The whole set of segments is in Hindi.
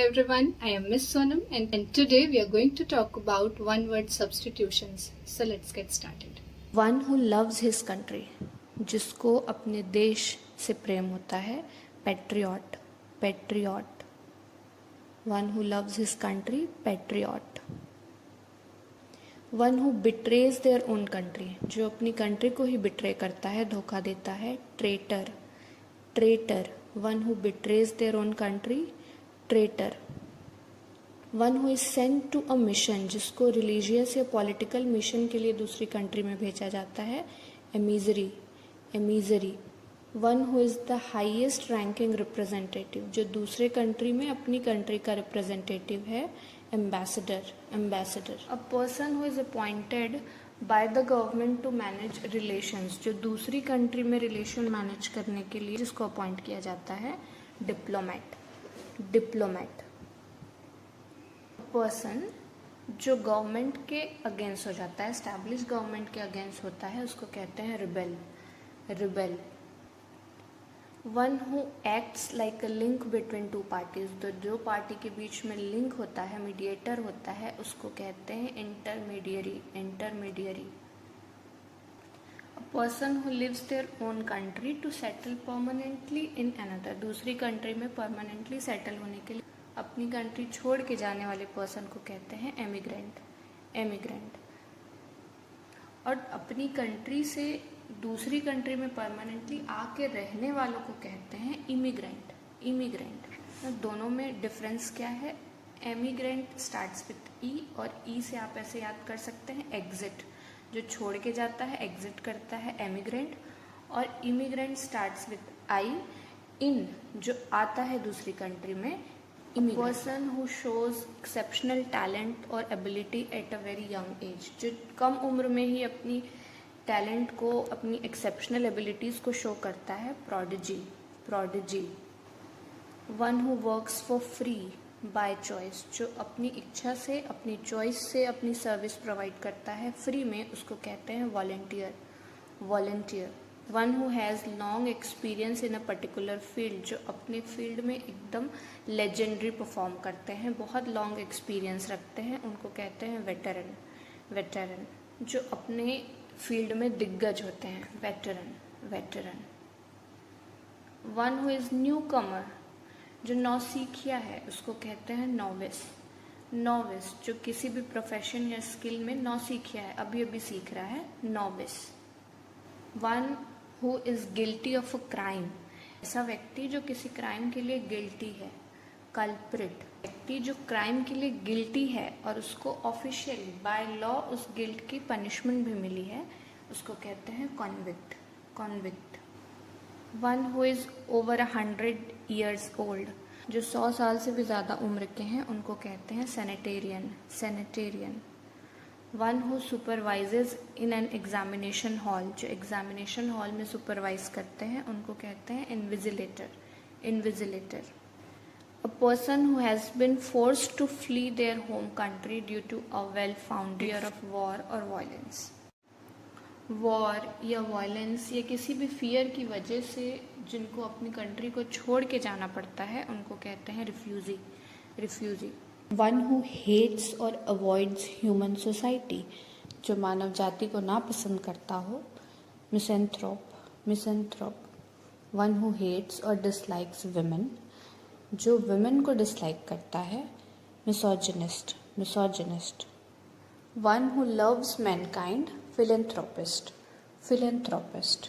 everyone, I am Miss Sonam and today we are going to talk about one word substitutions. So let's get started. One who loves his country, जिसको अपने देश से प्रेम होता है, patriot, patriot. One who loves his country, patriot. One who betrays their own country, जो अपनी कंट्री को ही बिट्रे करता है, धोखा देता है, traitor, traitor. One who betrays their own country, traitor. One who is sent to a mission, जिसको रिलीजियस या पॉलिटिकल मिशन के लिए दूसरी कंट्री में भेजा जाता है, emissary, emissary. One who is the highest ranking representative, जो दूसरे कंट्री में अपनी कंट्री का रिप्रेजेंटेटिव है, ambassador, ambassador. A person who is appointed by the government to manage relations, जो दूसरी कंट्री में रिलेशन मैनेज करने के लिए जिसको अपॉइंट किया जाता है, डिप्लोमेट, डिप्लोमेट. पर्सन जो गवर्नमेंट के अगेंस्ट हो जाता है, एस्टैब्लिश गवर्नमेंट के अगेंस्ट होता है, उसको कहते हैं rebel, rebel. One who acts like a link between two parties, तो जो पार्टी के बीच में लिंक होता है, मीडिएटर होता है, उसको कहते हैं intermediary, intermediary. A person who lives their own country to settle permanently in another, दूसरी कंट्री में परमानेंटली सेटल होने के लिए अपनी कंट्री छोड़ के जाने वाले पर्सन को कहते हैं एमिग्रेंट, एमिग्रेंट. और अपनी कंट्री से दूसरी कंट्री में परमानेंटली आके रहने वालों को कहते हैं इमिग्रेंट, इमिग्रेंट. दोनों में डिफरेंस क्या है? एमिग्रेंट स्टार्ट्स विथ ई और ई से आप ऐसे याद कर सकते हैं एग्जिट, जो छोड़ के जाता है, एग्जिट करता है, एमिग्रेंट. और immigrant starts with I, in जो आता है दूसरी कंट्री में, person who shows exceptional talent और ability at a very young age, जो कम उम्र में ही अपनी टैलेंट को, अपनी एक्सेप्शनल एबिलिटीज़ को शो करता है, prodigy, prodigy. One who works for free by choice, जो अपनी इच्छा से, अपनी चॉइस से अपनी सर्विस प्रोवाइड करता है फ्री में, उसको कहते हैं volunteer, volunteer. One who has long experience in a particular field, जो अपने फील्ड में एकदम लेजेंडरी परफॉर्म करते हैं, बहुत लॉन्ग एक्सपीरियंस रखते हैं, उनको कहते हैं वेटरन, वेटरन. जो अपने फील्ड में दिग्गज होते हैं, veteran, veteran. One who is newcomer, जो नौसीखिया है, उसको कहते हैं नोविस, नोविस. जो किसी भी प्रोफेशन या स्किल में नौसीखिया है, अभी अभी सीख रहा है, novice. One who is guilty of a crime, ऐसा व्यक्ति जो किसी क्राइम के लिए गिल्टी है, कल्प्रिट. व्यक्ति जो क्राइम के लिए गिल्टी है और उसको ऑफिशियली बाय लॉ उस गिल्ट की पनिशमेंट भी मिली है, उसको कहते हैं convict, convict. One who is over 100 years old, जो 100 साल से भी ज़्यादा उम्र के हैं, उनको कहते हैं centenarian, centenarian. One who supervises in an examination hall, जो एग्जामिनेशन हॉल में सुपरवाइज करते हैं, उनको कहते हैं invigilator, invigilator. A person who has been forced to flee their home country due to a well-founded fear of war or violence. War या वायलेंस या किसी भी फियर की वजह से जिनको अपनी कंट्री को छोड़ के जाना पड़ता है, उनको कहते हैं refugee, refugee. One who hates और अवॉइड्स ह्यूमन सोसाइटी, जो मानव जाति को नापसंद करता हो, misanthrope, misanthrope. One who hates और डिसलाइक्स विमेन, जो विमेन को डिसलाइक करता है, misogynist, misogynist. One who loves mankind, philanthropist, philanthropist.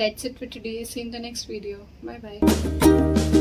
That's it for today. See you in the next video. Bye bye.